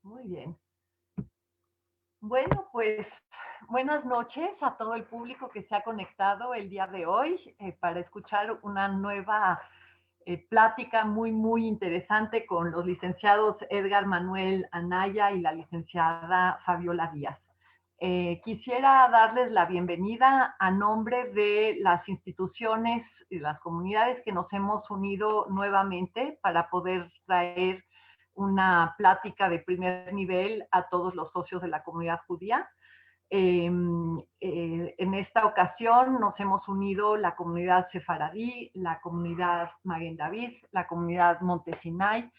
Muy bien. Bueno, pues buenas noches a todo el público que se ha conectado el día de hoy para escuchar una nueva plática muy interesante con los licenciados Edgar Manuel Anaya y la licenciada Fabiola Díaz. Quisiera darles la bienvenida a nombre de las instituciones y las comunidades que nos hemos unido nuevamente para poder traer una plática de primer nivel a todos los socios de la comunidad judía. En esta ocasión nos hemos unido la comunidad sefaradí, la comunidad Maguen David, la comunidad Montesinay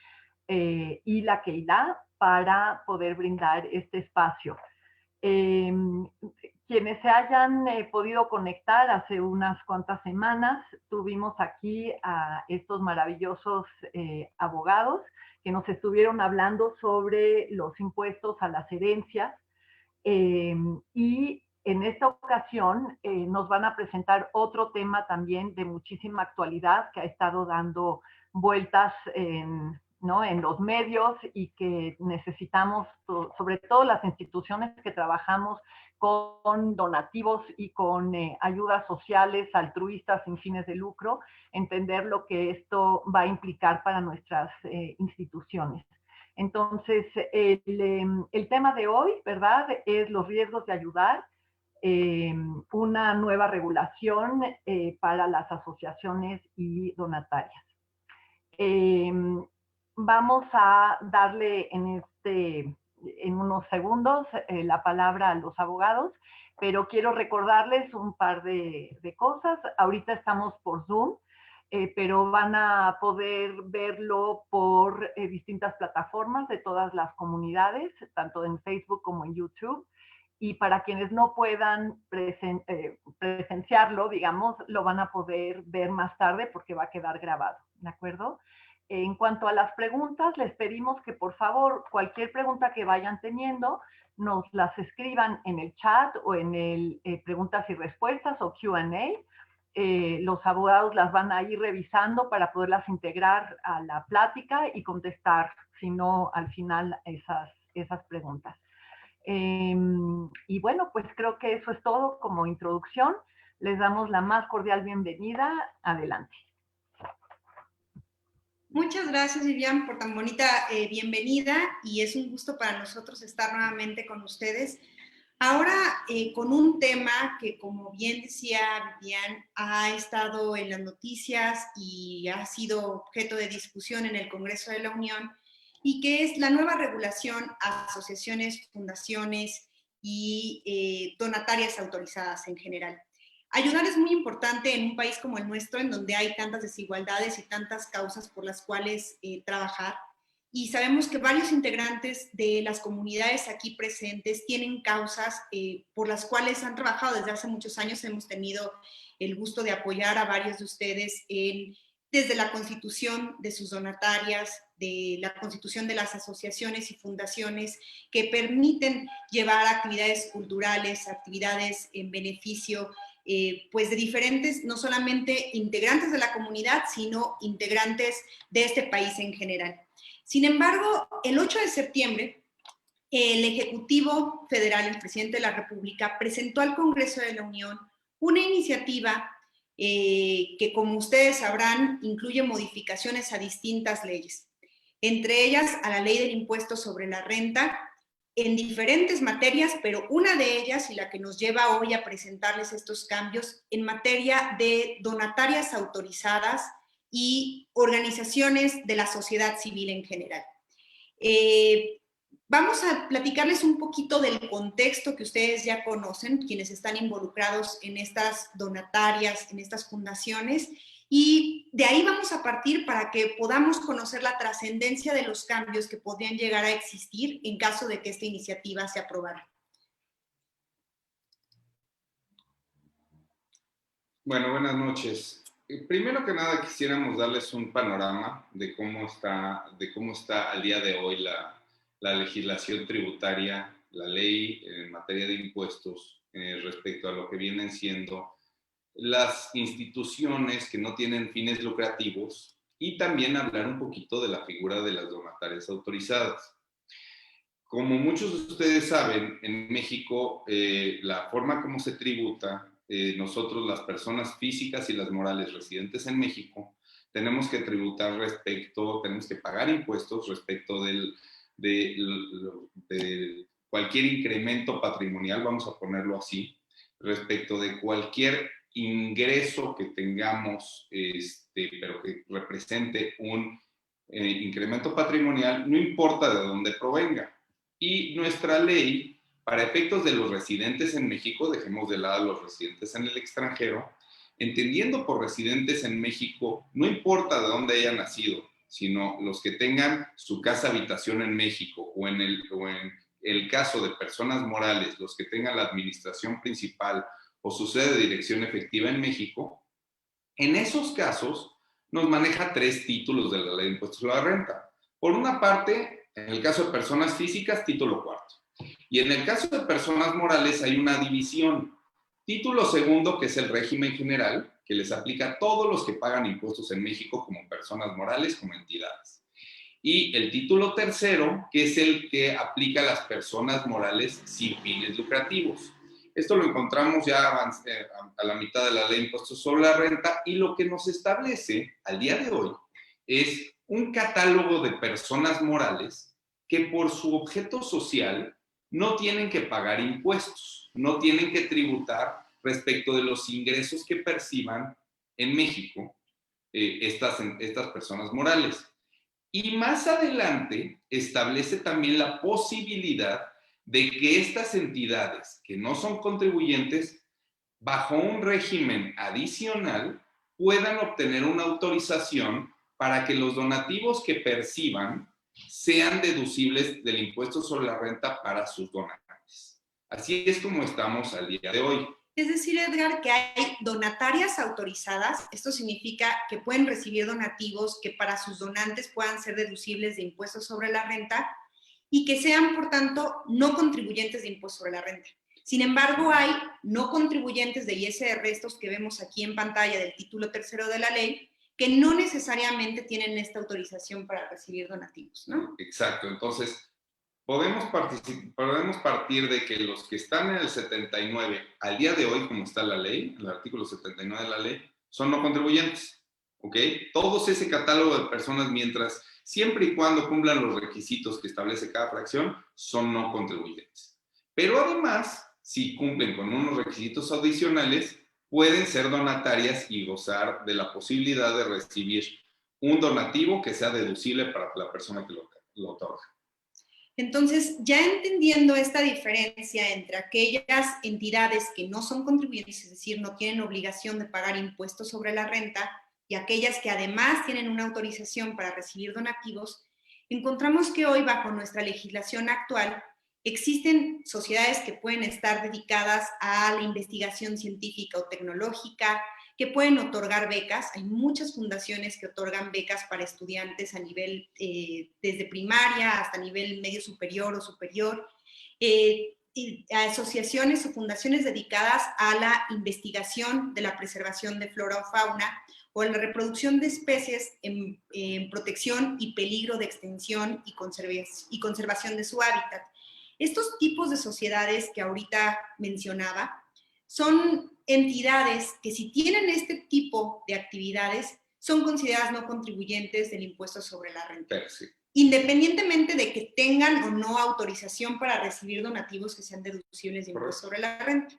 y la Keilah para poder brindar este espacio. Quienes se hayan podido conectar hace unas cuantas semanas, tuvimos aquí a estos maravillosos abogados que nos estuvieron hablando sobre los impuestos a las herencias y en esta ocasión nos van a presentar otro tema también de muchísima actualidad que ha estado dando vueltas en los medios y que necesitamos, sobre todo las instituciones que trabajamos con donativos y con ayudas sociales, altruistas, sin fines de lucro, entender lo que esto va a implicar para nuestras instituciones. Entonces, el tema de hoy, ¿verdad?, es los riesgos de ayudar, una nueva regulación para las asociaciones y donatarias. Vamos a darle en unos segundos la palabra a los abogados, pero quiero recordarles un par de cosas. Ahorita estamos por Zoom, pero van a poder verlo por distintas plataformas de todas las comunidades, tanto en Facebook como en YouTube. Y para quienes no puedan presenciarlo, digamos, lo van a poder ver más tarde porque va a quedar grabado, ¿de acuerdo? En cuanto a las preguntas, les pedimos que por favor cualquier pregunta que vayan teniendo nos las escriban en el chat o en el preguntas y respuestas o Q&A. Los abogados las van a ir revisando para poderlas integrar a la plática y contestar, si no, al final esas preguntas. Y bueno, pues creo que eso es todo como introducción. Les damos la más cordial bienvenida. Adelante. Muchas gracias, Vivian, por tan bonita bienvenida y es un gusto para nosotros estar nuevamente con ustedes. Ahora con un tema que, como bien decía Vivian, ha estado en las noticias y ha sido objeto de discusión en el Congreso de la Unión y que es la nueva regulación a asociaciones, fundaciones y donatarias autorizadas en general. Ayudar es muy importante en un país como el nuestro, en donde hay tantas desigualdades y tantas causas por las cuales trabajar. Y sabemos que varios integrantes de las comunidades aquí presentes tienen causas por las cuales han trabajado desde hace muchos años. Hemos tenido el gusto de apoyar a varios de ustedes desde la constitución de sus donatarias, de la constitución de las asociaciones y fundaciones que permiten llevar actividades culturales, actividades en beneficio pues de diferentes, no solamente integrantes de la comunidad, sino integrantes de este país en general. Sin embargo, el 8 de septiembre, el Ejecutivo Federal, el presidente de la República, presentó al Congreso de la Unión una iniciativa que, como ustedes sabrán, incluye modificaciones a distintas leyes, entre ellas a la Ley del Impuesto sobre la Renta, en diferentes materias, pero una de ellas, y la que nos lleva hoy a presentarles estos cambios, en materia de donatarias autorizadas y organizaciones de la sociedad civil en general. Vamos a platicarles un poquito del contexto que ustedes ya conocen, quienes están involucrados en estas donatarias, en estas fundaciones, y de ahí vamos a partir para que podamos conocer la trascendencia de los cambios que podrían llegar a existir en caso de que esta iniciativa se aprobara. Bueno, buenas noches. Primero que nada quisiéramos darles un panorama de cómo está al día de hoy la legislación tributaria, la ley en materia de impuestos respecto a lo que vienen siendo las instituciones que no tienen fines lucrativos y también hablar un poquito de la figura de las donatarias autorizadas. Como muchos de ustedes saben, en México la forma como se tributa, nosotros las personas físicas y las morales residentes en México, tenemos que tributar tenemos que pagar impuestos respecto de cualquier incremento patrimonial, vamos a ponerlo así, respecto de cualquier ingreso que tengamos, pero que represente un incremento patrimonial, no importa de dónde provenga. Y nuestra ley, para efectos de los residentes en México, dejemos de lado los residentes en el extranjero, entendiendo por residentes en México, no importa de dónde hayan nacido, sino los que tengan su casa habitación en México o en el caso de personas morales, los que tengan la administración principal o su sede de dirección efectiva en México, en esos casos nos maneja 3 títulos de la ley de impuestos sobre la renta. Por una parte, en el caso de personas físicas, título cuarto. Y en el caso de personas morales hay una división. Título segundo, que es el régimen general, que les aplica a todos los que pagan impuestos en México como personas morales, como entidades. Y el título tercero, que es el que aplica a las personas morales sin fines lucrativos. Esto lo encontramos ya a la mitad de la ley de impuestos sobre la renta, y lo que nos establece al día de hoy es un catálogo de personas morales que por su objeto social no tienen que pagar impuestos, no tienen que tributar respecto de los ingresos que perciban en México estas personas morales. Y más adelante establece también la posibilidad de que estas entidades que no son contribuyentes, bajo un régimen adicional, puedan obtener una autorización para que los donativos que perciban sean deducibles del impuesto sobre la renta para sus donantes. Así es como estamos al día de hoy. Es decir, Edgar, que hay donatarias autorizadas. Esto significa que pueden recibir donativos que para sus donantes puedan ser deducibles de impuestos sobre la renta y que sean, por tanto, no contribuyentes de impuestos sobre la renta. Sin embargo, hay no contribuyentes de ISR, estos que vemos aquí en pantalla del título tercero de la ley, que no necesariamente tienen esta autorización para recibir donativos, ¿no? Exacto. Entonces, podemos partir de que los que están en el 79, al día de hoy, como está la ley, el artículo 79 de la ley, son no contribuyentes, ¿ok? Todos ese catálogo de personas, siempre y cuando cumplan los requisitos que establece cada fracción, son no contribuyentes. Pero además, si cumplen con unos requisitos adicionales, pueden ser donatarias y gozar de la posibilidad de recibir un donativo que sea deducible para la persona que lo otorga. Entonces, ya entendiendo esta diferencia entre aquellas entidades que no son contribuyentes, es decir, no tienen obligación de pagar impuestos sobre la renta, y aquellas que además tienen una autorización para recibir donativos, encontramos que hoy, bajo nuestra legislación actual, existen sociedades que pueden estar dedicadas a la investigación científica o tecnológica, que pueden otorgar becas. Hay muchas fundaciones que otorgan becas para estudiantes a nivel, desde primaria hasta nivel medio superior o superior. Y asociaciones o fundaciones dedicadas a la investigación de la preservación de flora o fauna o en la reproducción de especies en protección y peligro de extinción y conservación de su hábitat. Estos tipos de sociedades que ahorita mencionaba son entidades que, si tienen este tipo de actividades, son consideradas no contribuyentes del impuesto sobre la renta. Sí. Independientemente de que tengan o no autorización para recibir donativos que sean deducibles de impuesto sobre la renta.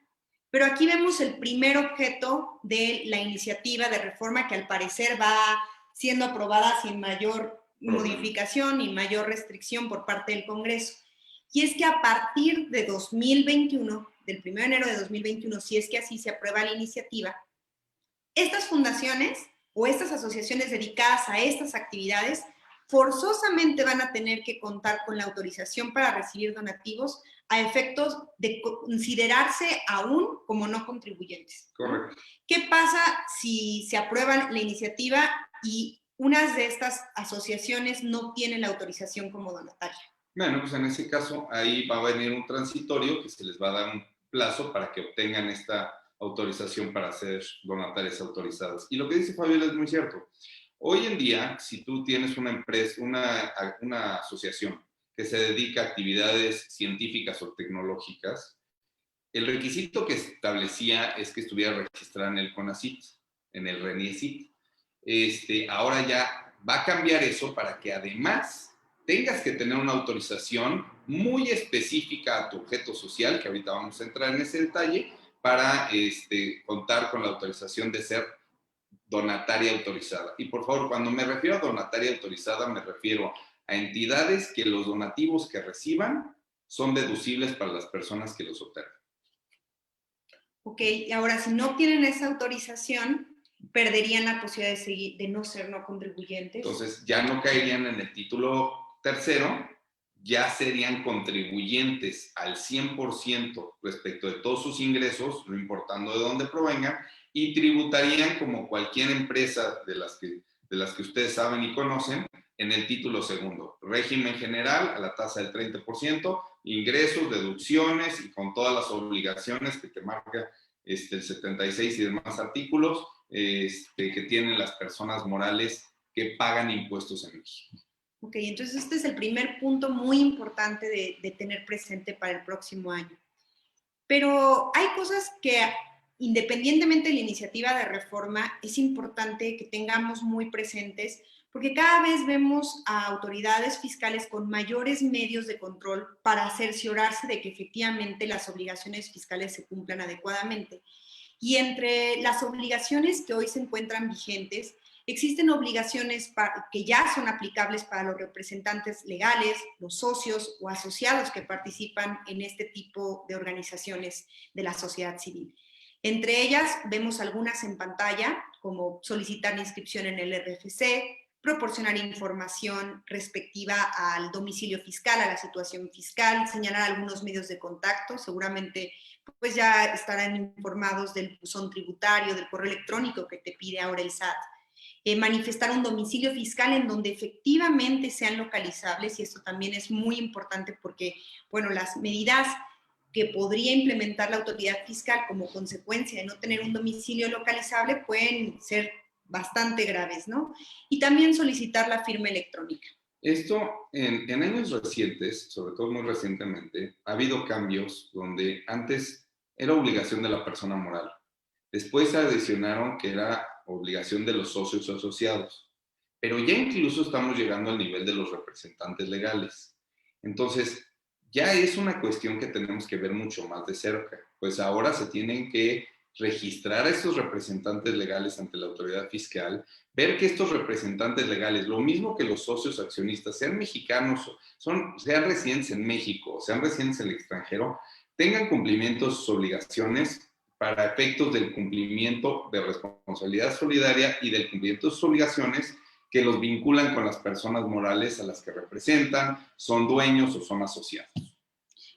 Pero aquí vemos el primer objeto de la iniciativa de reforma, que al parecer va siendo aprobada sin mayor modificación y mayor restricción por parte del Congreso. Y es que a partir de 2021, del 1 de enero de 2021, si es que así se aprueba la iniciativa, estas fundaciones o estas asociaciones dedicadas a estas actividades forzosamente van a tener que contar con la autorización para recibir donativos a efectos de considerarse aún como no contribuyentes. Correcto. ¿Qué pasa si se aprueba la iniciativa y unas de estas asociaciones no tienen la autorización como donataria? Bueno, pues en ese caso ahí va a venir un transitorio que se les va a dar un plazo para que obtengan esta autorización para ser donatarias autorizadas. Y lo que dice Fabiola es muy cierto. Hoy en día, si tú tienes una empresa, una asociación que se dedica a actividades científicas o tecnológicas, el requisito que establecía es que estuviera registrada en el CONACYT, en el RENIECYT. Ahora ya va a cambiar eso para que además tengas que tener una autorización muy específica a tu objeto social, que ahorita vamos a entrar en ese detalle, para contar con la autorización de ser donataria autorizada. Y por favor, cuando me refiero a donataria autorizada, me refiero a entidades que los donativos que reciban son deducibles para las personas que los otorgan. Ok, y ahora si no tienen esa autorización, perderían la posibilidad de no ser no contribuyentes. Entonces, ya no caerían en el título tercero, ya serían contribuyentes al 100% respecto de todos sus ingresos, no importando de dónde provengan, y tributarían como cualquier empresa de las que ustedes saben y conocen en el título segundo. Régimen general a la tasa del 30%, ingresos, deducciones y con todas las obligaciones que te marca el 76 y demás artículos que tienen las personas morales que pagan impuestos en México. Ok, entonces este es el primer punto muy importante de tener presente para el próximo año. Pero hay cosas que, independientemente de la iniciativa de reforma, es importante que tengamos muy presentes, porque cada vez vemos a autoridades fiscales con mayores medios de control para cerciorarse de que efectivamente las obligaciones fiscales se cumplan adecuadamente. Y entre las obligaciones que hoy se encuentran vigentes, existen obligaciones que ya son aplicables para los representantes legales, los socios o asociados que participan en este tipo de organizaciones de la sociedad civil. Entre ellas vemos algunas en pantalla, como solicitar inscripción en el RFC, proporcionar información respectiva al domicilio fiscal, a la situación fiscal, señalar algunos medios de contacto, seguramente pues ya estarán informados del buzón tributario, del correo electrónico que te pide ahora el SAT. Manifestar un domicilio fiscal en donde efectivamente sean localizables, y esto también es muy importante porque, bueno, las medidas que podría implementar la autoridad fiscal como consecuencia de no tener un domicilio localizable pueden ser bastante graves, ¿no? Y también solicitar la firma electrónica. Esto en años recientes, sobre todo muy recientemente, ha habido cambios donde antes era obligación de la persona moral. Después se adicionaron que era obligación de los socios o asociados. Pero ya incluso estamos llegando al nivel de los representantes legales. Entonces, ya es una cuestión que tenemos que ver mucho más de cerca. Pues ahora se tienen que registrar a estos representantes legales ante la autoridad fiscal, ver que estos representantes legales, lo mismo que los socios accionistas, sean mexicanos, sean residentes en México, sean residentes en el extranjero, tengan cumplimiento de sus obligaciones para efectos del cumplimiento de responsabilidad solidaria y del cumplimiento de sus obligaciones que los vinculan con las personas morales a las que representan, son dueños o son asociados.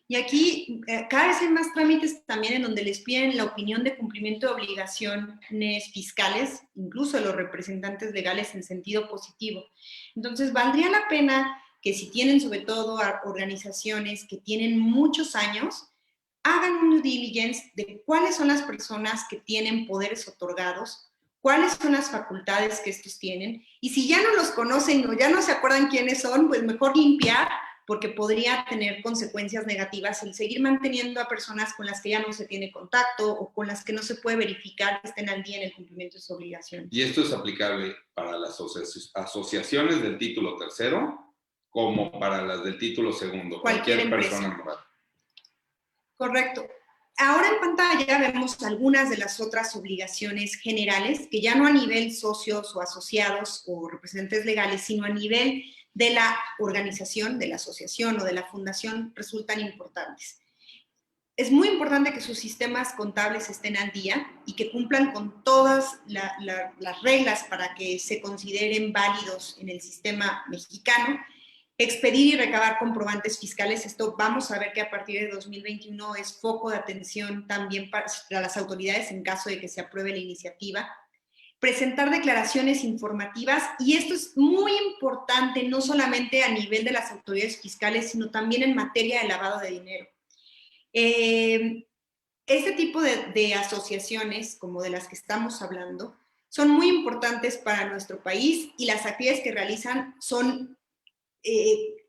Y aquí cada vez hay más trámites también en donde les piden la opinión de cumplimiento de obligaciones fiscales, incluso de los representantes legales en sentido positivo. Entonces, valdría la pena que si tienen sobre todo organizaciones que tienen muchos años, hagan un due diligence de cuáles son las personas que tienen poderes otorgados, cuáles son las facultades que estos tienen, y si ya no los conocen o ya no se acuerdan quiénes son, pues mejor limpiar, porque podría tener consecuencias negativas el seguir manteniendo a personas con las que ya no se tiene contacto o con las que no se puede verificar que estén al día en el cumplimiento de sus obligaciones. Y esto es aplicable para las asociaciones del título tercero como para las del título segundo, cualquier persona moral. Correcto. Ahora en pantalla vemos algunas de las otras obligaciones generales que ya no a nivel socios o asociados o representantes legales, sino a nivel de la organización, de la asociación o de la fundación resultan importantes. Es muy importante que sus sistemas contables estén al día y que cumplan con todas las reglas para que se consideren válidos en el sistema mexicano. Expedir y recabar comprobantes fiscales, esto vamos a ver que a partir de 2021 es foco de atención también para las autoridades en caso de que se apruebe la iniciativa. Presentar declaraciones informativas, y esto es muy importante no solamente a nivel de las autoridades fiscales, sino también en materia de lavado de dinero. Este tipo de asociaciones, como de las que estamos hablando, son muy importantes para nuestro país y las actividades que realizan son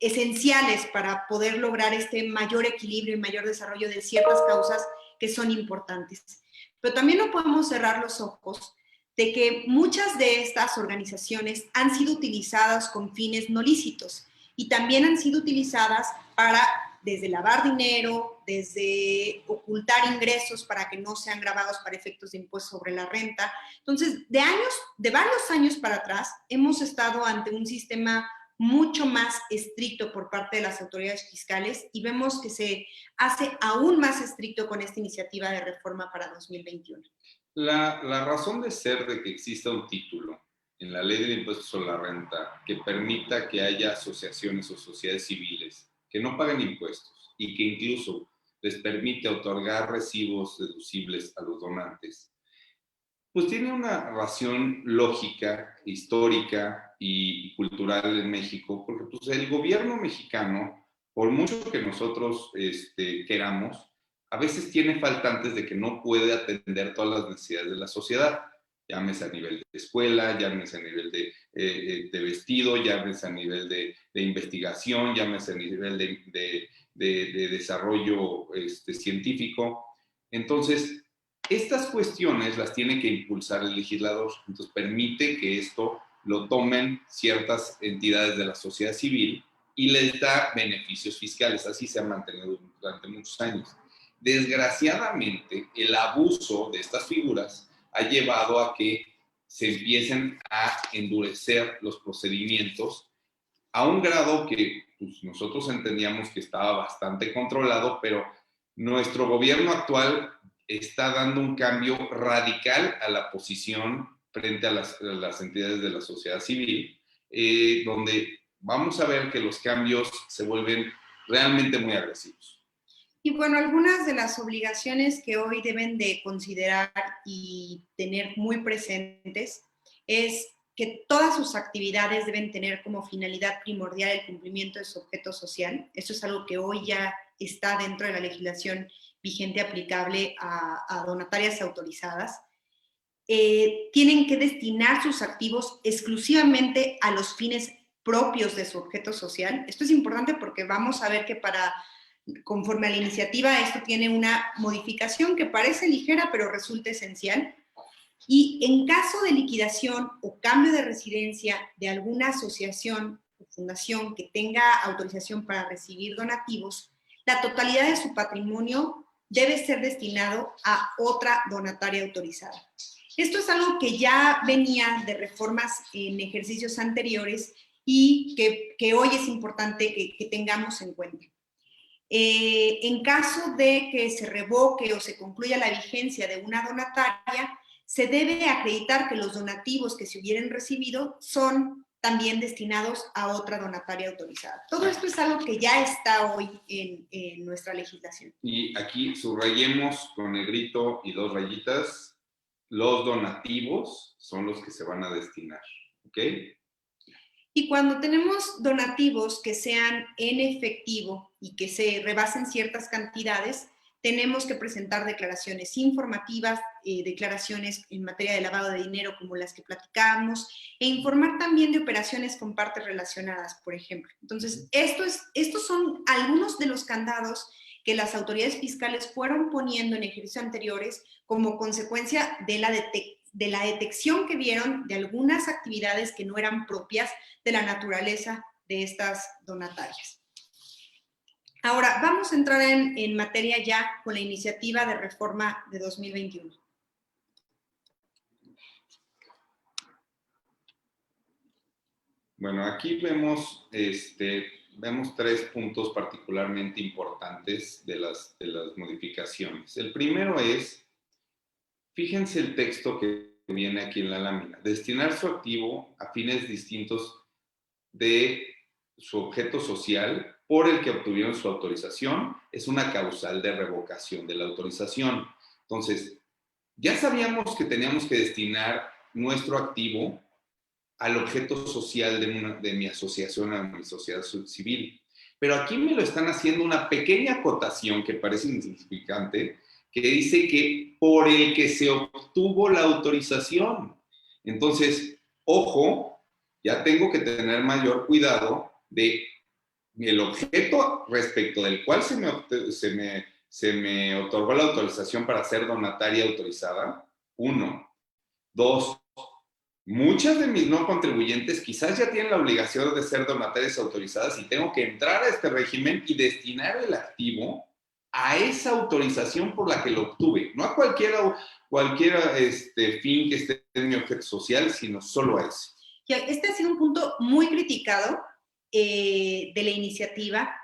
esenciales para poder lograr este mayor equilibrio y mayor desarrollo de ciertas causas que son importantes. Pero también no podemos cerrar los ojos de que muchas de estas organizaciones han sido utilizadas con fines no lícitos y también han sido utilizadas para, desde lavar dinero, desde ocultar ingresos para que no sean grabados para efectos de impuesto sobre la renta. Entonces, de varios años para atrás, hemos estado ante un sistema mucho más estricto por parte de las autoridades fiscales y vemos que se hace aún más estricto con esta iniciativa de reforma para 2021. La razón de ser de que exista un título en la ley del impuesto sobre la renta que permita que haya asociaciones o sociedades civiles que no paguen impuestos y que incluso les permite otorgar recibos deducibles a los donantes, pues tiene una razón lógica, histórica y cultural en México, porque pues, el gobierno mexicano, por mucho que nosotros queramos, a veces tiene faltantes de que no puede atender todas las necesidades de la sociedad. Llámese a nivel de escuela, llámese a nivel de vestido, llámese a nivel de investigación, llámese a nivel de desarrollo científico. Entonces, estas cuestiones las tiene que impulsar el legislador. Entonces, permite que esto lo tomen ciertas entidades de la sociedad civil y les da beneficios fiscales. Así se ha mantenido durante muchos años. Desgraciadamente, el abuso de estas figuras ha llevado a que se empiecen a endurecer los procedimientos a un grado que pues, nosotros entendíamos que estaba bastante controlado, pero nuestro gobierno actual está dando un cambio radical a la posición frente a las entidades de la sociedad civil, donde vamos a ver que los cambios se vuelven realmente muy agresivos. Y bueno, algunas de las obligaciones que hoy deben de considerar y tener muy presentes es que todas sus actividades deben tener como finalidad primordial el cumplimiento de su objeto social. Esto es algo que hoy ya está dentro de la legislación vigente aplicable a donatarias autorizadas. Tienen que destinar sus activos exclusivamente a los fines propios de su objeto social. Esto es importante porque vamos a ver que conforme a la iniciativa, esto tiene una modificación que parece ligera, pero resulta esencial. Y en caso de liquidación o cambio de residencia de alguna asociación o fundación que tenga autorización para recibir donativos, la totalidad de su patrimonio debe ser destinado a otra donataria autorizada. Esto es algo que ya venía de reformas en ejercicios anteriores y que hoy es importante que tengamos en cuenta. En caso de que se revoque o se concluya la vigencia de una donataria, se debe acreditar que los donativos que se hubieran recibido son también destinados a otra donataria autorizada. Todo esto es algo que ya está hoy en nuestra legislación. Y aquí subrayemos con negrito y 2 rayitas, los donativos son los que se van a destinar, ¿ok? Y cuando tenemos donativos que sean en efectivo y que se rebasen ciertas cantidades, tenemos que presentar declaraciones informativas, declaraciones en materia de lavado de dinero como las que platicábamos, e informar también de operaciones con partes relacionadas, por ejemplo. Entonces, estos son algunos de los candados que las autoridades fiscales fueron poniendo en ejercicios anteriores como consecuencia de la detección que vieron de algunas actividades que no eran propias de la naturaleza de estas donatarias. Ahora, vamos a entrar en materia ya con la iniciativa de reforma de 2021. Bueno, aquí vemos 3 puntos particularmente importantes de las modificaciones. El primero es, fíjense el texto que viene aquí en la lámina, destinar su activo a fines distintos de su objeto social por el que obtuvieron su autorización, es una causal de revocación de la autorización. Entonces, ya sabíamos que teníamos que destinar nuestro activo al objeto social de mi asociación, a mi sociedad civil. Pero aquí me lo están haciendo una pequeña acotación que parece insignificante, que dice que por el que se obtuvo la autorización. Entonces, ojo, ya tengo que tener mayor cuidado de el objeto respecto del cual se me otorgó la autorización para ser donataria autorizada, 1. 2. Muchas de mis no contribuyentes quizás ya tienen la obligación de ser donatarias autorizadas y tengo que entrar a este régimen y destinar el activo a esa autorización por la que lo obtuve, no a cualquier fin que esté en mi objeto social, sino solo a ese. Y este ha sido un punto muy criticado de la iniciativa,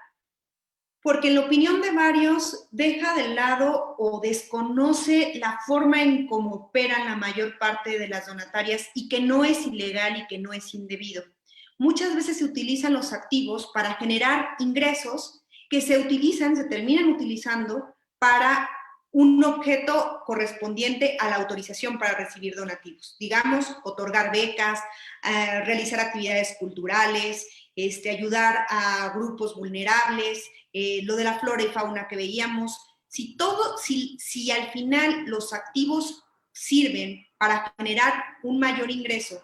porque en la opinión de varios deja de lado o desconoce la forma en cómo operan la mayor parte de las donatarias y que no es ilegal y que no es indebido. Muchas veces se utilizan los activos para generar ingresos que se terminan utilizando para un objeto correspondiente a la autorización para recibir donativos. Digamos, otorgar becas, realizar actividades culturales, ayudar a grupos vulnerables, lo de la flora y fauna que veíamos. Si al final los activos sirven para generar un mayor ingreso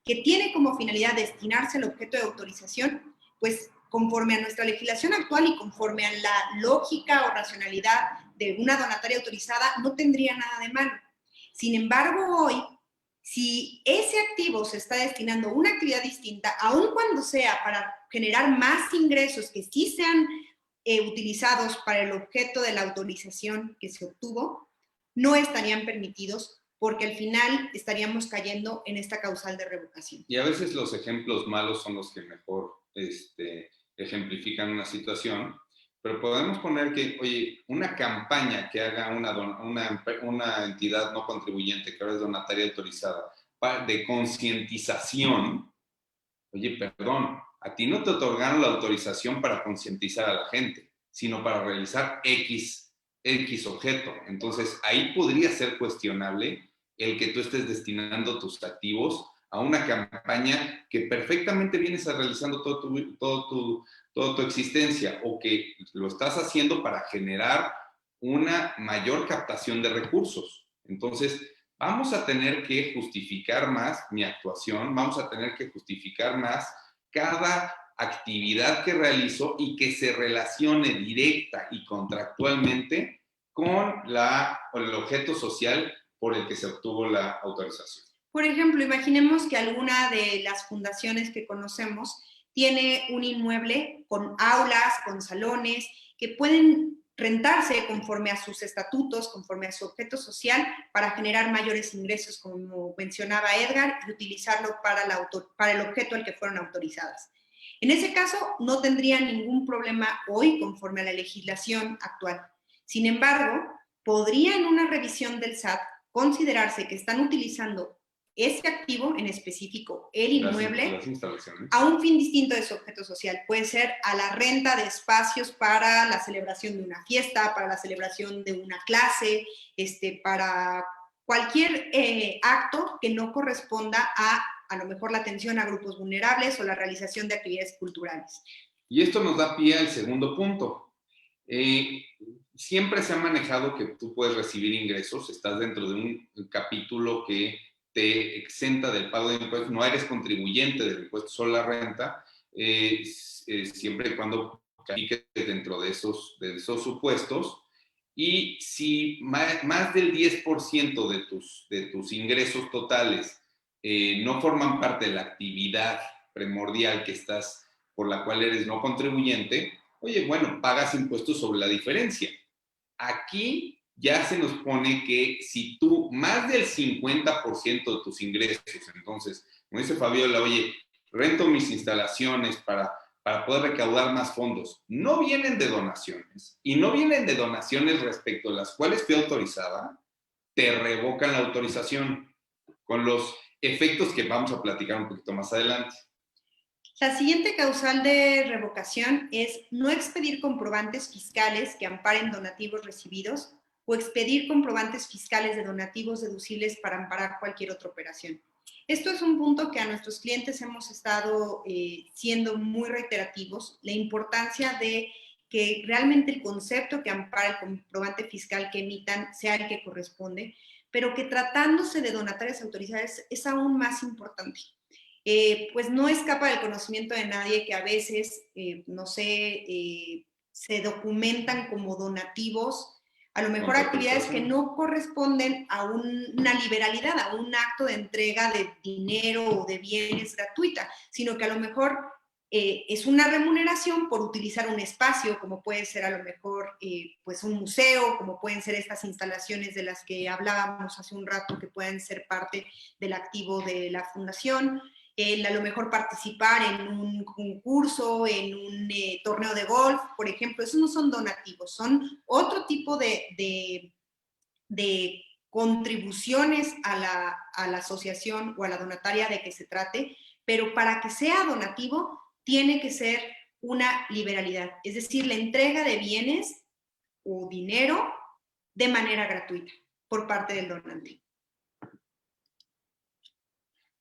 que tiene como finalidad destinarse al objeto de autorización, pues conforme a nuestra legislación actual y conforme a la lógica o racionalidad de una donataria autorizada, no tendría nada de malo. Sin embargo, hoy, si ese activo se está destinando a una actividad distinta, aun cuando sea para generar más ingresos que sí sean utilizados para el objeto de la autorización que se obtuvo, no estarían permitidos porque al final estaríamos cayendo en esta causal de revocación. Y a veces los ejemplos malos son los que mejor ejemplifican una situación, pero podemos poner que, oye, una campaña que haga una entidad no contribuyente, que ahora es donataria autorizada, de concientización, oye, perdón, a ti no te otorgaron la autorización para concientizar a la gente, sino para realizar X objeto. Entonces, ahí podría ser cuestionable el que tú estés destinando tus activos a una campaña que perfectamente vienes realizando toda tu existencia, o que lo estás haciendo para generar una mayor captación de recursos. Entonces, vamos a tener que justificar más mi actuación, vamos a tener que justificar más cada actividad que realizo y que se relacione directa y contractualmente con el objeto social por el que se obtuvo la autorización. Por ejemplo, imaginemos que alguna de las fundaciones que conocemos tiene un inmueble con aulas, con salones, que pueden rentarse conforme a sus estatutos, conforme a su objeto social, para generar mayores ingresos, como mencionaba Edgar, y utilizarlo para el objeto al que fueron autorizadas. En ese caso, no tendría ningún problema hoy conforme a la legislación actual. Sin embargo, podría en una revisión del SAT considerarse que están utilizando ese activo en específico, el inmueble, a un fin distinto de su objeto social. Puede ser a la renta de espacios para la celebración de una fiesta, para la celebración de una clase, para cualquier acto que no corresponda a lo mejor la atención a grupos vulnerables o la realización de actividades culturales. Y esto nos da pie al segundo punto. Siempre se ha manejado que tú puedes recibir ingresos, estás dentro de un capítulo que te exenta del pago de impuestos, no eres contribuyente del impuesto sobre la renta, siempre y cuando califiques dentro de esos supuestos. Y si más del 10% de tus ingresos totales no forman parte de la actividad primordial por la cual eres no contribuyente, oye, bueno, pagas impuestos sobre la diferencia. Aquí ya se nos pone que si tú más del 50% de tus ingresos, entonces, como dice Fabiola, oye, rento mis instalaciones para poder recaudar más fondos, no vienen de donaciones, y no vienen de donaciones respecto a las cuales fui autorizada, te revocan la autorización con los efectos que vamos a platicar un poquito más adelante. La siguiente causal de revocación es no expedir comprobantes fiscales que amparen donativos recibidos o expedir comprobantes fiscales de donativos deducibles para amparar cualquier otra operación. Esto es un punto que a nuestros clientes hemos estado siendo muy reiterativos, la importancia de que realmente el concepto que ampara el comprobante fiscal que emitan sea el que corresponde, pero que tratándose de donatarias autorizadas es aún más importante. pues no escapa del conocimiento de nadie que a veces, no sé, se documentan como donativos, a lo mejor actividades que no corresponden a una liberalidad, a un acto de entrega de dinero o de bienes gratuita, sino que a lo mejor es una remuneración por utilizar un espacio, como puede ser a lo mejor pues un museo, como pueden ser estas instalaciones de las que hablábamos hace un rato, que pueden ser parte del activo de la fundación. A lo mejor participar en un concurso, en un torneo de golf, por ejemplo. Esos no son donativos, son otro tipo de contribuciones a la asociación o a la donataria de que se trate, pero para que sea donativo tiene que ser una liberalidad, es decir, la entrega de bienes o dinero de manera gratuita por parte del donante.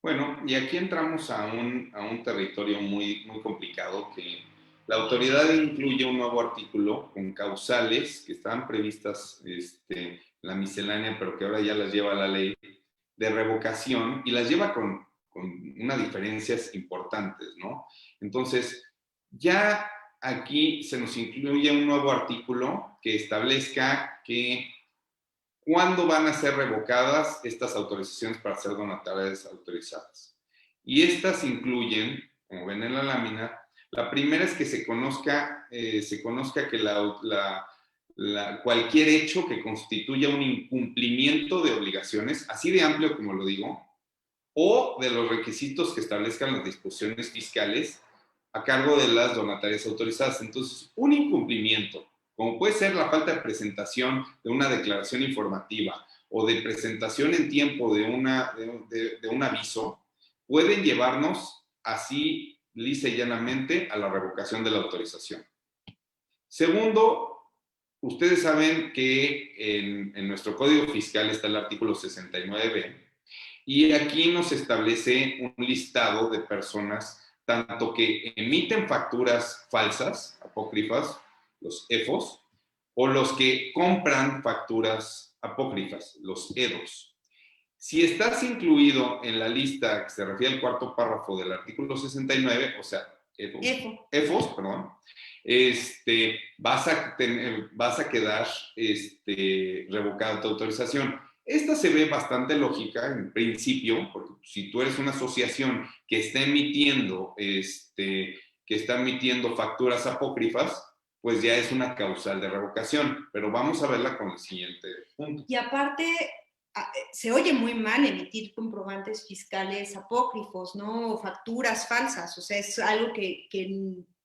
Bueno, y aquí entramos a un territorio muy, muy complicado, que la autoridad incluye un nuevo artículo con causales que estaban previstas en la miscelánea, pero que ahora ya las lleva la ley de revocación, y las lleva con unas diferencias importantes, ¿no? Entonces, ya aquí se nos incluye un nuevo artículo que establezca que ¿cuándo van a ser revocadas estas autorizaciones para ser donatarias autorizadas? Y estas incluyen, como ven en la lámina, la primera es que se conozca que cualquier hecho que constituya un incumplimiento de obligaciones, así de amplio como lo digo, o de los requisitos que establezcan las disposiciones fiscales a cargo de las donatarias autorizadas. Entonces, un incumplimiento, como puede ser la falta de presentación de una declaración informativa o de presentación en tiempo de un aviso, pueden llevarnos así lisa y llanamente a la revocación de la autorización. Segundo, ustedes saben que en nuestro Código Fiscal está el artículo 69B, y aquí nos establece un listado de personas tanto que emiten facturas falsas, apócrifas, los EFOS, o los que compran facturas apócrifas, los EDOS. Si estás incluido en la lista que se refiere al cuarto párrafo del artículo 69, o sea, EFOS, perdón, vas a quedar revocada tu autorización. Esta se ve bastante lógica en principio, porque si tú eres una asociación que está emitiendo facturas apócrifas, pues ya es una causal de revocación. Pero vamos a verla con el siguiente punto. Y aparte, se oye muy mal emitir comprobantes fiscales apócrifos, ¿no? O facturas falsas. O sea, es algo que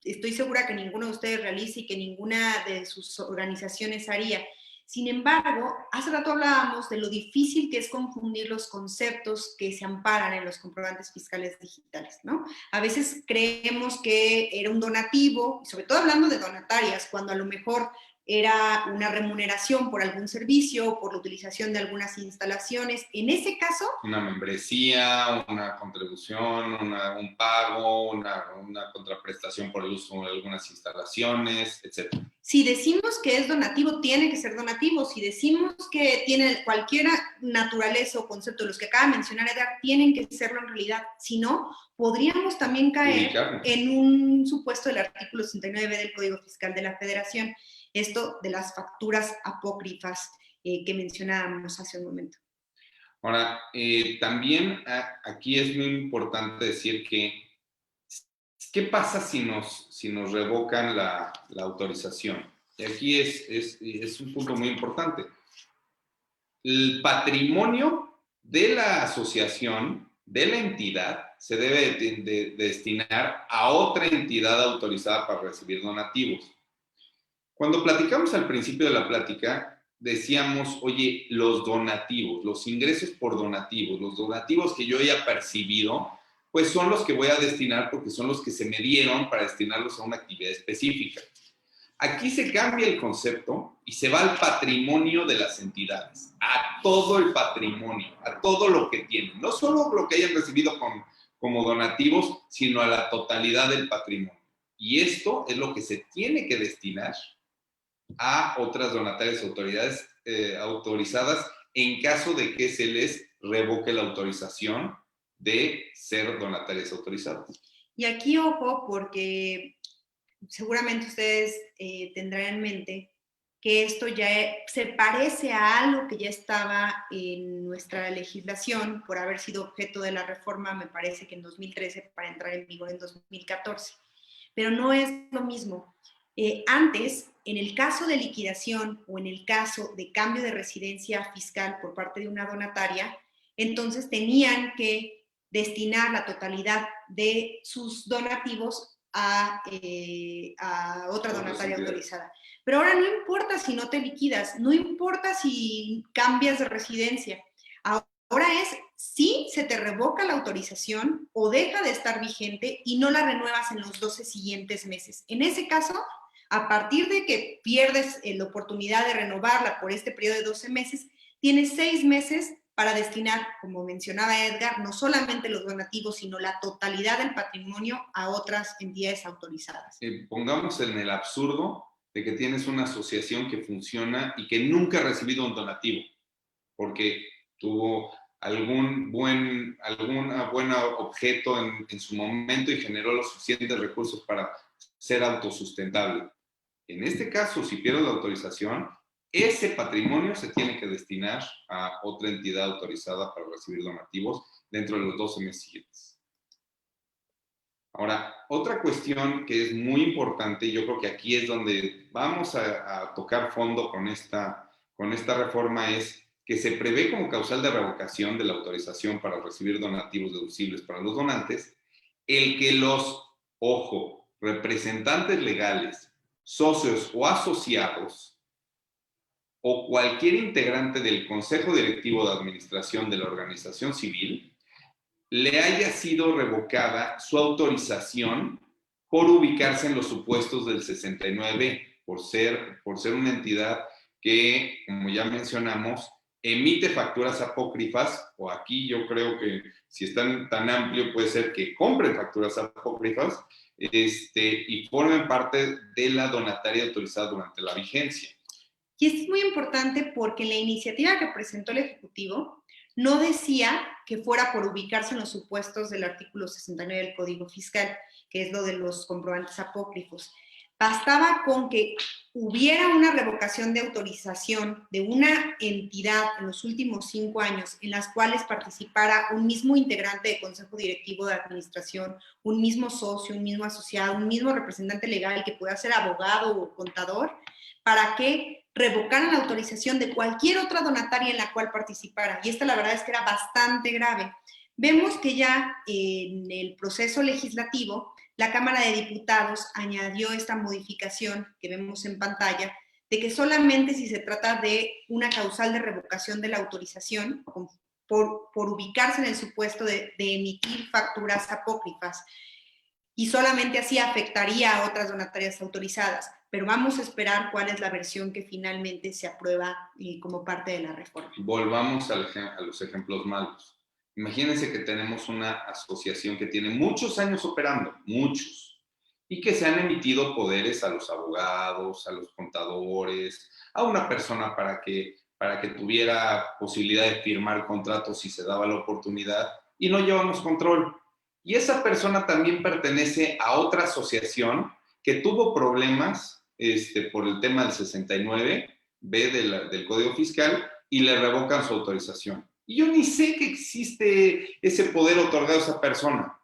estoy segura que ninguno de ustedes realiza y que ninguna de sus organizaciones haría. Sin embargo, hace rato hablábamos de lo difícil que es confundir los conceptos que se amparan en los comprobantes fiscales digitales, ¿no? A veces creemos que era un donativo, sobre todo hablando de donatarias, cuando a lo mejor era una remuneración por algún servicio, por la utilización de algunas instalaciones. En ese caso... Una membresía, una contribución, un pago, una contraprestación por el uso de algunas instalaciones, etc. Si decimos que es donativo, tiene que ser donativo. Si decimos que tiene cualquier naturaleza o concepto de los que acaba de mencionar Edgar, tienen que serlo en realidad. Si no, podríamos también caer en un supuesto del artículo 69 del Código Fiscal de la Federación, esto de las facturas apócrifas que mencionábamos hace un momento. Ahora, también aquí es muy importante decir que ¿qué pasa si nos revocan la autorización? Y aquí es un punto muy importante. El patrimonio de la asociación, de la entidad, se debe de destinar a otra entidad autorizada para recibir donativos. Cuando platicamos al principio de la plática, decíamos, oye, los donativos, los ingresos por donativos, los donativos que yo haya percibido, pues son los que voy a destinar porque son los que se me dieron para destinarlos a una actividad específica. Aquí se cambia el concepto y se va al patrimonio de las entidades, a todo el patrimonio, a todo lo que tienen, no solo lo que hayan recibido como donativos, sino a la totalidad del patrimonio. Y esto es lo que se tiene que destinar a otras donatarias autorizadas en caso de que se les revoque la autorización de ser donatarias autorizadas. Y aquí, ojo, porque seguramente ustedes tendrán en mente que esto ya se parece a algo que ya estaba en nuestra legislación por haber sido objeto de la reforma, me parece que en 2013, para entrar en vigor en 2014. Pero no es lo mismo. Antes, en el caso de liquidación o en el caso de cambio de residencia fiscal por parte de una donataria, entonces tenían que destinar la totalidad de sus donativos a otra donataria autorizada. Pero ahora no importa si no te liquidas, no importa si cambias de residencia. Ahora es si se te revoca la autorización o deja de estar vigente y no la renuevas en los 12 siguientes meses. En ese caso, a partir de que pierdes la oportunidad de renovarla por este periodo de 12 meses, tienes 6 meses para destinar, como mencionaba Edgar, no solamente los donativos, sino la totalidad del patrimonio a otras entidades autorizadas. Pongamos en el absurdo de que tienes una asociación que funciona y que nunca ha recibido un donativo, porque tuvo algún buen objeto en su momento y generó los suficientes recursos para ser autosustentable. En este caso, si pierdes la autorización, ese patrimonio se tiene que destinar a otra entidad autorizada para recibir donativos dentro de los 12 meses siguientes. Ahora, otra cuestión que es muy importante, yo creo que aquí es donde vamos a tocar fondo con esta reforma, es que se prevé como causal de revocación de la autorización para recibir donativos deducibles para los donantes, el que los, ojo, representantes legales, socios o asociados o cualquier integrante del Consejo Directivo de Administración de la organización civil le haya sido revocada su autorización por ubicarse en los supuestos del 69, por ser una entidad que, como ya mencionamos, emite facturas apócrifas, o aquí yo creo que si están tan amplio puede ser que compren facturas apócrifas, y formen parte de la donataria autorizada durante la vigencia. Y esto es muy importante porque la iniciativa que presentó el Ejecutivo no decía que fuera por ubicarse en los supuestos del artículo 69 del Código Fiscal, que es lo de los comprobantes apócrifos. Bastaba con que hubiera una revocación de autorización de una entidad en los últimos 5 años en las cuales participara un mismo integrante de consejo directivo de administración, un mismo socio, un mismo asociado, un mismo representante legal que pueda ser abogado o contador, para que revocaran la autorización de cualquier otra donataria en la cual participara. Y esta la verdad es que era bastante grave. Vemos que ya en el proceso legislativo, la Cámara de Diputados añadió esta modificación que vemos en pantalla, de que solamente si se trata de una causal de revocación de la autorización, por ubicarse en el supuesto de emitir facturas apócrifas, y solamente así afectaría a otras donatarias autorizadas. Pero vamos a esperar cuál es la versión que finalmente se aprueba como parte de la reforma. Volvamos a los ejemplos malos. Imagínense que tenemos una asociación que tiene muchos años operando, muchos, y que se han emitido poderes a los abogados, a los contadores, a una persona para que tuviera posibilidad de firmar contratos si se daba la oportunidad, y no llevamos control. Y esa persona también pertenece a otra asociación que tuvo problemas por el tema del 69B del Código Fiscal y le revocan su autorización. Y yo ni sé que existe ese poder otorgado a esa persona.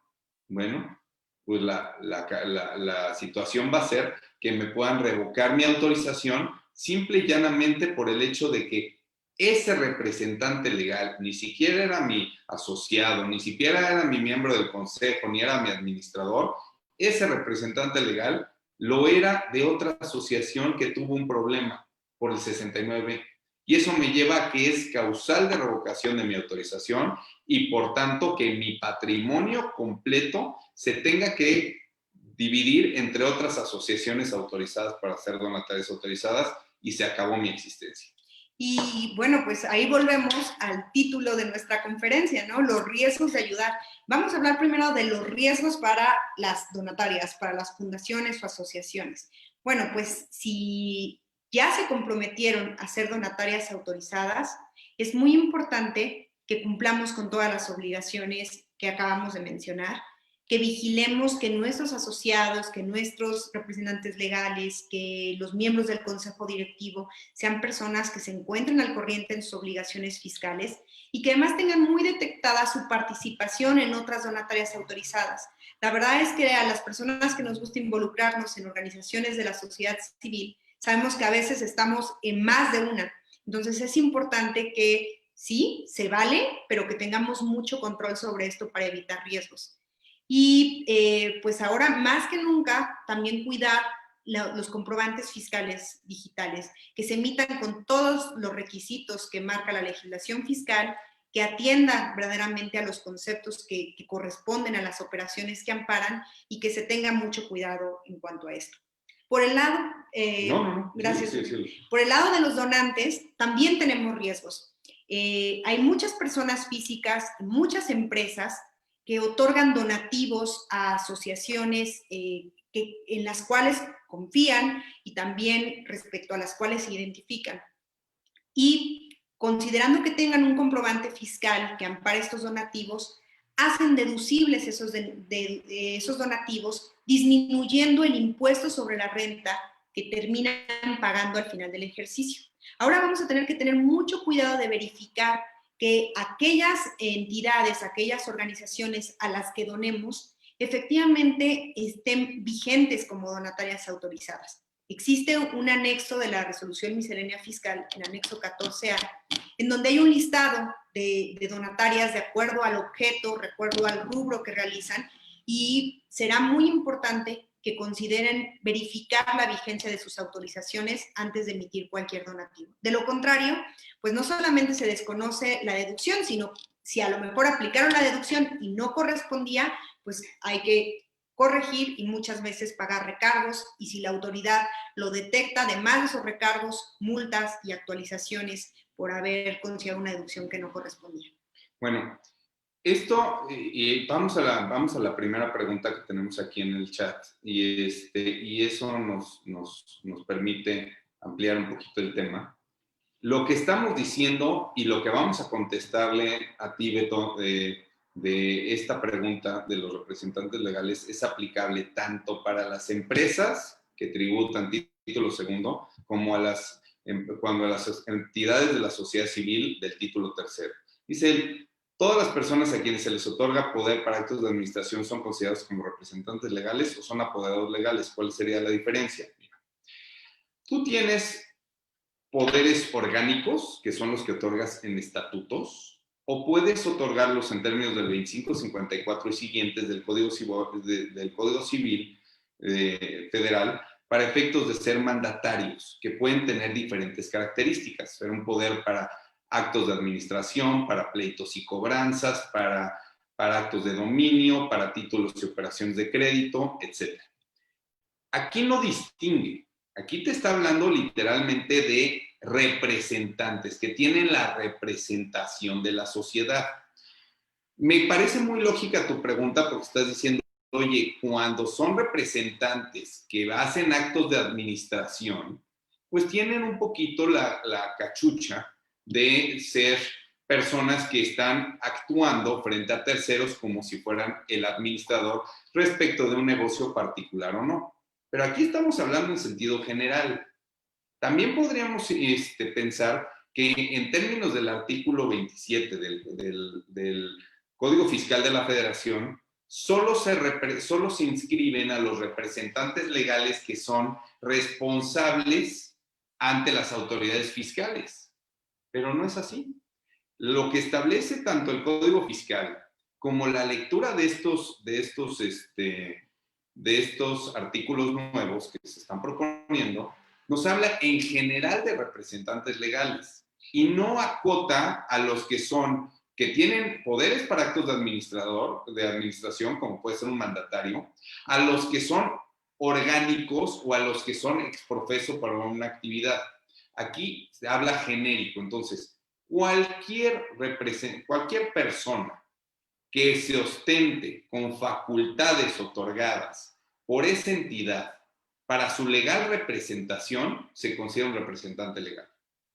Bueno, pues la situación va a ser que me puedan revocar mi autorización simple y llanamente por el hecho de que ese representante legal ni siquiera era mi asociado, ni siquiera era mi miembro del consejo, ni era mi administrador. Ese representante legal lo era de otra asociación que tuvo un problema por el 69. Y eso me lleva a que es causal de revocación de mi autorización y por tanto que mi patrimonio completo se tenga que dividir entre otras asociaciones autorizadas para ser donatarias autorizadas y se acabó mi existencia. Y bueno, pues ahí volvemos al título de nuestra conferencia, ¿no? Los riesgos de ayudar. Vamos a hablar primero de los riesgos para las donatarias, para las fundaciones o asociaciones. Bueno, pues si ya se comprometieron a ser donatarias autorizadas, es muy importante que cumplamos con todas las obligaciones que acabamos de mencionar, que vigilemos que nuestros asociados, que nuestros representantes legales, que los miembros del consejo directivo sean personas que se encuentren al corriente en sus obligaciones fiscales y que además tengan muy detectada su participación en otras donatarias autorizadas. La verdad es que a las personas que nos gusta involucrarnos en organizaciones de la sociedad civil, sabemos que a veces estamos en más de una. Entonces es importante que sí, se vale, pero que tengamos mucho control sobre esto para evitar riesgos. Y pues ahora más que nunca también cuidar los comprobantes fiscales digitales, que se emitan con todos los requisitos que marca la legislación fiscal, que atienda verdaderamente a los conceptos que corresponden a las operaciones que amparan y que se tenga mucho cuidado en cuanto a esto. Por el lado, gracias. Sí. Por el lado de los donantes, también tenemos riesgos. Hay muchas personas físicas, muchas empresas que otorgan donativos a asociaciones en las cuales confían y también respecto a las cuales se identifican. Y considerando que tengan un comprobante fiscal que ampare estos donativos, hacen deducibles esos donativos, disminuyendo el impuesto sobre la renta que terminan pagando al final del ejercicio. Ahora vamos a tener que tener mucho cuidado de verificar que aquellas entidades, aquellas organizaciones a las que donemos, efectivamente estén vigentes como donatarias autorizadas. Existe un anexo de la resolución miscelánea fiscal, el anexo 14A, en donde hay un listado de donatarias de acuerdo al objeto, de acuerdo al rubro que realizan, y será muy importante que consideren verificar la vigencia de sus autorizaciones antes de emitir cualquier donativo. De lo contrario, pues no solamente se desconoce la deducción, sino si a lo mejor aplicaron la deducción y no correspondía, pues hay que corregir y muchas veces pagar recargos, y si la autoridad lo detecta, además de esos recargos, multas y actualizaciones por haber considerado una deducción que no correspondía. Bueno, esto, y vamos a la primera pregunta que tenemos aquí en el chat, y eso nos permite ampliar un poquito el tema. Lo que estamos diciendo y lo que vamos a contestarle a ti, Beto, de esta pregunta de los representantes legales es aplicable tanto para las empresas que tributan título segundo como cuando a las entidades de la sociedad civil del título tercero. Dice él, todas las personas a quienes se les otorga poder para actos de administración son considerados como representantes legales o son apoderados legales. ¿Cuál sería la diferencia? Mira, tú tienes poderes orgánicos, que son los que otorgas en estatutos, o puedes otorgarlos en términos del 2554 y siguientes del Código Civil Federal para efectos de ser mandatarios, que pueden tener diferentes características. Ser un poder para actos de administración, para pleitos y cobranzas, para actos de dominio, para títulos y operaciones de crédito, etc. Aquí no distingue. Aquí te está hablando literalmente de representantes que tienen la representación de la sociedad. Me parece muy lógica tu pregunta porque estás diciendo, oye, cuando son representantes que hacen actos de administración, pues tienen un poquito la cachucha de ser personas que están actuando frente a terceros como si fueran el administrador respecto de un negocio particular o no. Pero aquí estamos hablando en sentido general. También podríamos pensar que en términos del artículo 27 del Código Fiscal de la Federación, solo se inscriben a los representantes legales que son responsables ante las autoridades fiscales. Pero no es así. Lo que establece tanto el Código Fiscal como la lectura de estos artículos nuevos que se están proponiendo, nos habla en general de representantes legales y no acota a los que tienen poderes para actos de administración, como puede ser un mandatario, a los que son orgánicos o a los que son exprofeso para una actividad. Aquí se habla genérico, entonces, cualquier persona que se ostente con facultades otorgadas por esa entidad para su legal representación, se considera un representante legal.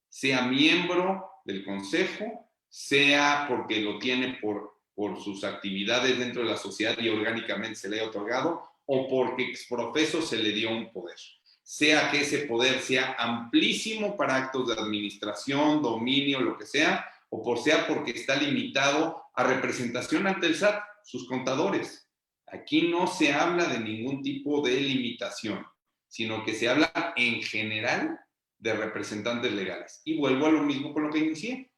Sea miembro del consejo, sea porque lo tiene por por sus actividades dentro de la sociedad y orgánicamente se le haya otorgado, o porque exprofeso se le dio un poder. Sea que ese poder sea amplísimo para actos de administración, dominio, lo que sea, o porque está limitado a representación ante el SAT, sus contadores. Aquí no se habla de ningún tipo de limitación, sino que se habla en general de representantes legales. Y vuelvo a lo mismo con lo que inicié.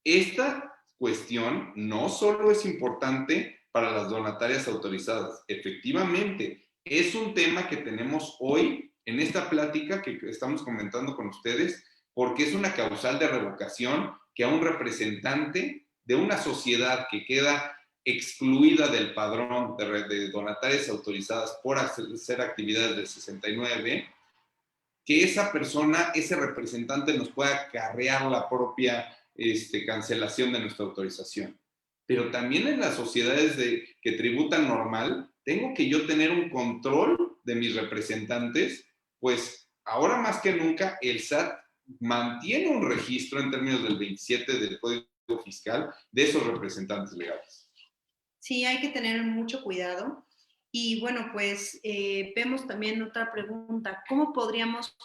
Esta cuestión no solo es importante para las donatarias autorizadas, efectivamente, es un tema que tenemos hoy en esta plática que estamos comentando con ustedes, porque es una causal de revocación que a un representante de una sociedad que queda excluida del padrón de donatarias autorizadas por hacer actividades del 69, que esa persona, ese representante nos pueda acarrear la propia cancelación de nuestra autorización. Pero también en las sociedades que tributan normal, tengo que yo tener un control de mis representantes, pues ahora más que nunca el SAT mantiene un registro en términos del 27 del Código Fiscal de esos representantes legales. Sí, hay que tener mucho cuidado. Y bueno, pues vemos también otra pregunta. ¿Cómo podríamos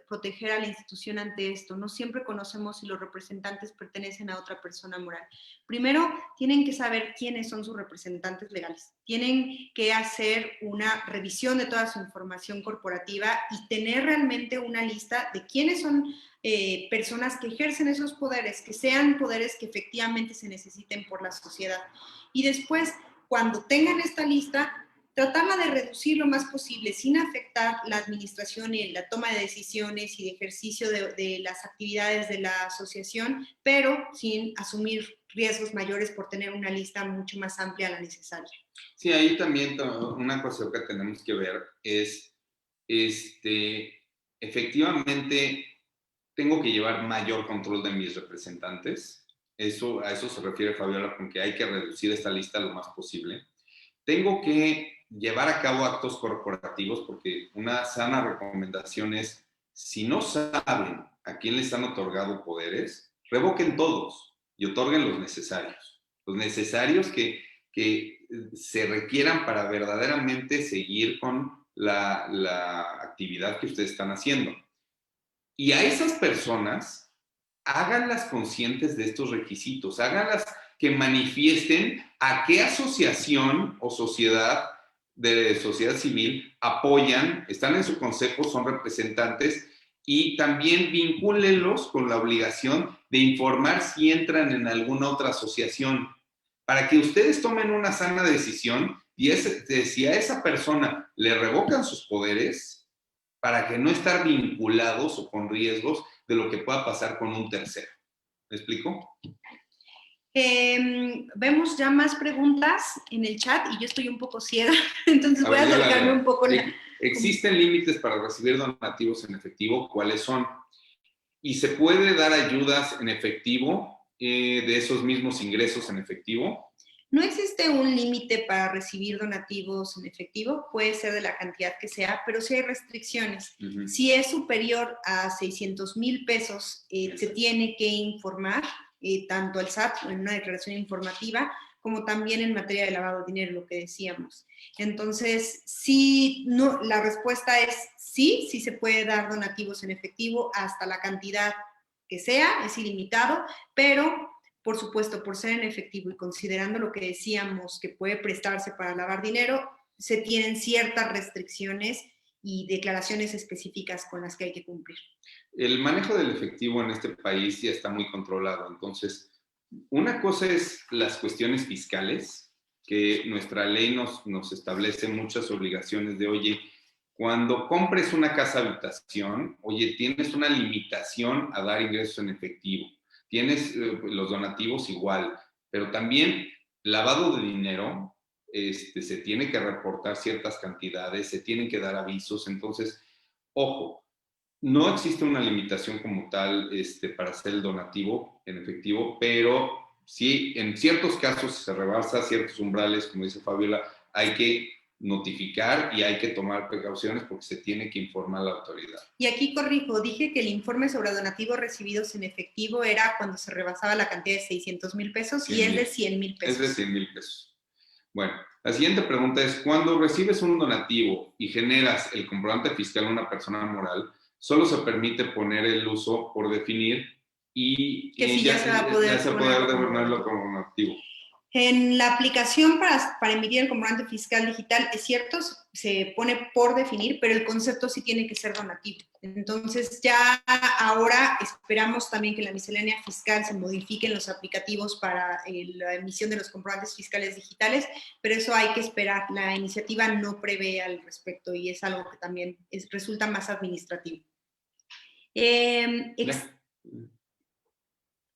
proteger a la institución ante esto? No siempre conocemos si los representantes pertenecen a otra persona moral. Primero, tienen que saber quiénes son sus representantes legales. Tienen que hacer una revisión de toda su información corporativa y tener realmente una lista de quiénes son personas que ejercen esos poderes, que sean poderes que efectivamente se necesiten por la sociedad. Y después, cuando tengan esta lista, tratarla de reducir lo más posible sin afectar la administración y la toma de decisiones y de ejercicio de las actividades de la asociación, pero sin asumir riesgos mayores por tener una lista mucho más amplia a la necesaria. Sí, ahí también una cosa que tenemos que ver es, efectivamente, tengo que llevar mayor control de mis representantes. A eso se refiere Fabiola, con que hay que reducir esta lista lo más posible. Tengo que llevar a cabo actos corporativos, porque una sana recomendación es, si no saben a quién les han otorgado poderes, revoquen todos y otorguen los necesarios que se requieran para verdaderamente seguir con la actividad que ustedes están haciendo. Y a esas personas, háganlas conscientes de estos requisitos, háganlas que manifiesten a qué asociación o sociedad de sociedad civil apoyan, están en su consejo, son representantes, y también vincúlenlos con la obligación de informar si entran en alguna otra asociación, para que ustedes tomen una sana decisión y si a esa persona le revocan sus poderes, para que no estar vinculados o con riesgos de lo que pueda pasar con un tercero. ¿Me explico? Vemos ya más preguntas en el chat y yo estoy un poco ciega, entonces voy a acercarme un poco. ¿Existen límites para recibir donativos en efectivo? ¿Cuáles son? ¿Y se puede dar ayudas en efectivo de esos mismos ingresos en efectivo? No existe un límite para recibir donativos en efectivo, puede ser de la cantidad que sea, pero sí hay restricciones. Uh-huh. Si es superior a 600,000 pesos, se tiene que informar tanto al SAT en una declaración informativa, como también en materia de lavado de dinero, lo que decíamos. Entonces, sí, no, la respuesta es sí se puede dar donativos en efectivo hasta la cantidad que sea, es ilimitado, pero por supuesto, por ser en efectivo y considerando lo que decíamos que puede prestarse para lavar dinero, se tienen ciertas restricciones y declaraciones específicas con las que hay que cumplir. El manejo del efectivo en este país ya está muy controlado. Entonces, una cosa es las cuestiones fiscales, que nuestra ley nos establece muchas obligaciones de, oye, cuando compres una casa habitación, oye, tienes una limitación a dar ingresos en efectivo. Tienes los donativos igual, pero también lavado de dinero, se tiene que reportar ciertas cantidades, se tienen que dar avisos. Entonces, ojo, no existe una limitación como tal para hacer el donativo en efectivo, pero sí, en ciertos casos se rebasa ciertos umbrales, como dice Fabiola, hay que notificar y hay que tomar precauciones porque se tiene que informar a la autoridad. Y aquí corrijo, dije que el informe sobre donativos recibidos en efectivo era cuando se rebasaba la cantidad de 600,000 pesos y es de 100,000 pesos. Es de 100,000 pesos. Bueno, la siguiente pregunta es, cuando recibes un donativo y generas el comprobante fiscal a una persona moral, solo se permite poner el uso por definir y que sí, ya se va a poder devolverlo como donativo. En la aplicación para emitir el comprobante fiscal digital, es cierto, se pone por definir, pero el concepto sí tiene que ser donativo. Entonces ya ahora esperamos también que en la miscelánea fiscal se modifiquen los aplicativos para la emisión de los comprobantes fiscales digitales, pero eso hay que esperar. La iniciativa no prevé al respecto y es algo que también resulta más administrativo.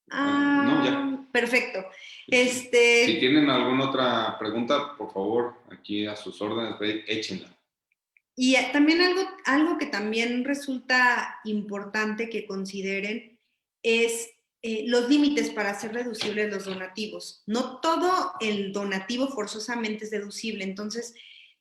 No, ya. Perfecto. Si tienen alguna otra pregunta, por favor, aquí a sus órdenes, échenla. Y también algo que también resulta importante que consideren es los límites para hacer deducibles los donativos. No todo el donativo forzosamente es deducible, entonces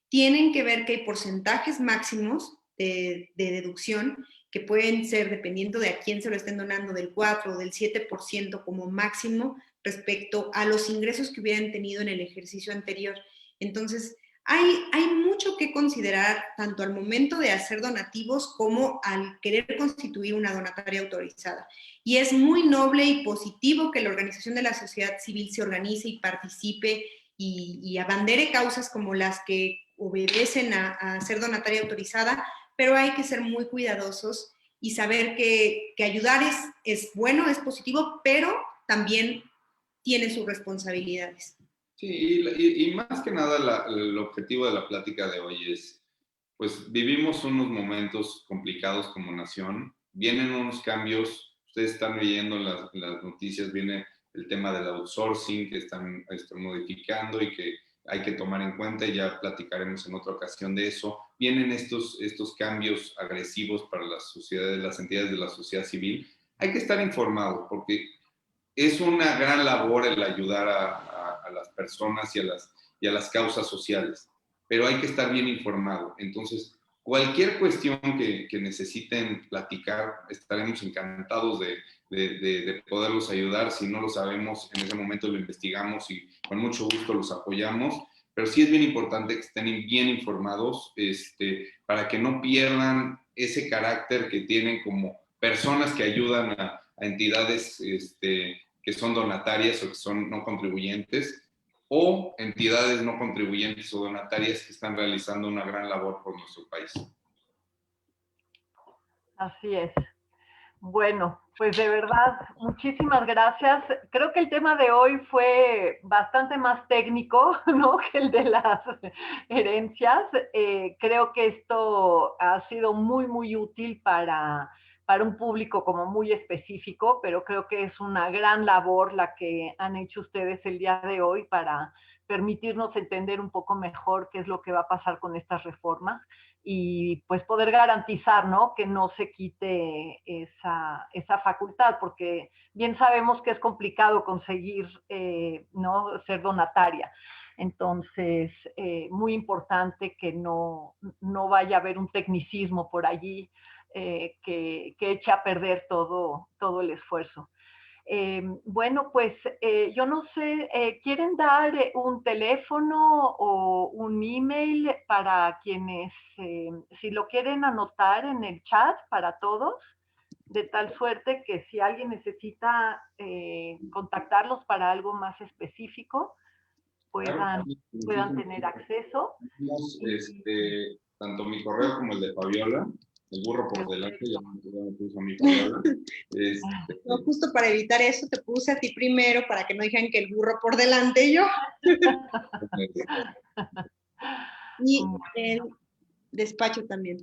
tienen que ver que hay porcentajes máximos de deducción que pueden ser, dependiendo de a quién se lo estén donando, del 4 o del 7% como máximo respecto a los ingresos que hubieran tenido en el ejercicio anterior. Entonces, hay mucho que considerar tanto al momento de hacer donativos como al querer constituir una donataria autorizada. Y es muy noble y positivo que la organización de la sociedad civil se organice y participe y abandere causas como las que obedecen a ser donataria autorizada, pero hay que ser muy cuidadosos y saber que ayudar es bueno, es positivo, pero también tiene sus responsabilidades. Sí, y más que nada el objetivo de la plática de hoy es, pues vivimos unos momentos complicados como nación, vienen unos cambios, ustedes están leyendo las noticias, viene el tema del outsourcing que están modificando y que hay que tomar en cuenta y ya platicaremos en otra ocasión de eso. Vienen estos cambios agresivos para las sociedades, las entidades de la sociedad civil. Hay que estar informado porque es una gran labor el ayudar a las personas y a las causas sociales, pero hay que estar bien informado. Entonces, cualquier cuestión que necesiten platicar, estaremos encantados de poderlos ayudar. Si no lo sabemos, en ese momento lo investigamos y con mucho gusto los apoyamos. Pero sí es bien importante que estén bien informados para que no pierdan ese carácter que tienen como personas que ayudan a entidades que son donatarias o que son no contribuyentes, o entidades no contribuyentes o donatarias que están realizando una gran labor por nuestro país. Así es. Bueno, pues de verdad, muchísimas gracias. Creo que el tema de hoy fue bastante más técnico, ¿no?, que el de las herencias. Creo que esto ha sido muy, muy útil para un público como muy específico, pero creo que es una gran labor la que han hecho ustedes el día de hoy para permitirnos entender un poco mejor qué es lo que va a pasar con estas reformas y pues poder garantizar, ¿no?, que no se quite esa facultad, porque bien sabemos que es complicado conseguir, ¿no?, ser donataria. Entonces, muy importante que no vaya a haber un tecnicismo por allí que eche a perder todo el esfuerzo. Bueno, pues yo no sé, ¿quieren dar un teléfono o un email para quienes, si lo quieren anotar en el chat para todos, de tal suerte que si alguien necesita contactarlos para algo más específico, puedan tener acceso? Tanto mi correo como el de Fabiola, el burro por delante, ya me puso a mi Fabiola. No, justo para evitar eso te puse a ti primero para que no digan que el burro por delante yo. Y el despacho también.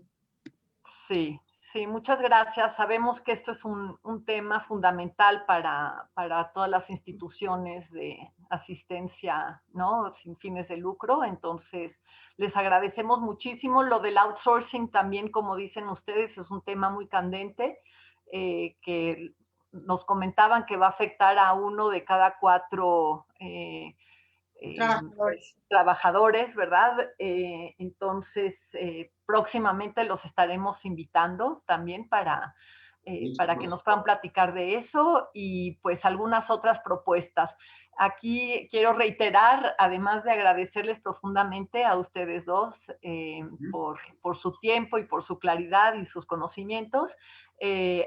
Sí, sí, muchas gracias. Sabemos que esto es un tema fundamental para todas las instituciones de asistencia, ¿no?, sin fines de lucro. Entonces, les agradecemos muchísimo. Lo del outsourcing también, como dicen ustedes, es un tema muy candente, que nos comentaban que va a afectar a 1 de cada 4 trabajadores, ¿verdad? Entonces, próximamente los estaremos invitando también para que nos puedan platicar de eso y pues algunas otras propuestas. Aquí quiero reiterar, además de agradecerles profundamente a ustedes dos por su tiempo y por su claridad y sus conocimientos,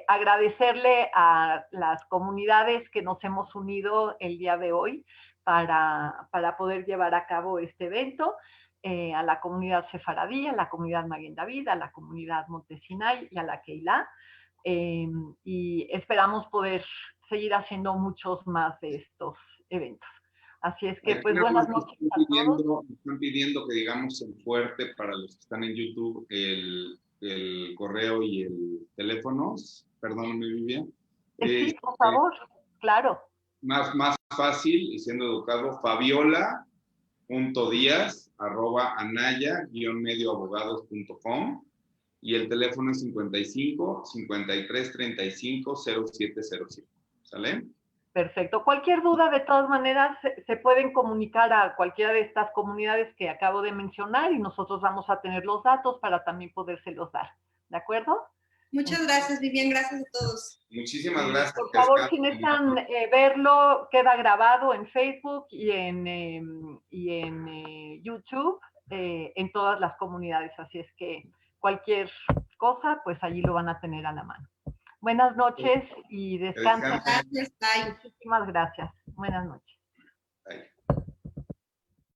agradecerle a las comunidades que nos hemos unido el día de hoy para poder llevar a cabo este evento, a la comunidad sefaradí, a la comunidad Maguen David, a la comunidad Montesinay y a la Keilah. Y esperamos poder seguir haciendo muchos más de estos eventos. Así es que, pues, buenas noches a todos. Me están pidiendo que digamos en fuerte para los que están en YouTube el correo y el teléfono. Perdóname, Vivian. Sí, por favor, claro. Más fácil y siendo educado, fabiola.anaya-medioabogados.com y el teléfono es 55 53 35 0707. ¿Sale? Perfecto. Cualquier duda, de todas maneras, se pueden comunicar a cualquiera de estas comunidades que acabo de mencionar y nosotros vamos a tener los datos para también podérselos dar. ¿De acuerdo? Muchas gracias, Vivian. Gracias a todos. Muchísimas gracias. Por favor, si necesitan verlo, queda grabado en Facebook y en YouTube, en todas las comunidades. Así es que cualquier cosa, pues allí lo van a tener a la mano. Buenas noches y descansen. Gracias, bye. Muchísimas gracias. Buenas noches. Bye.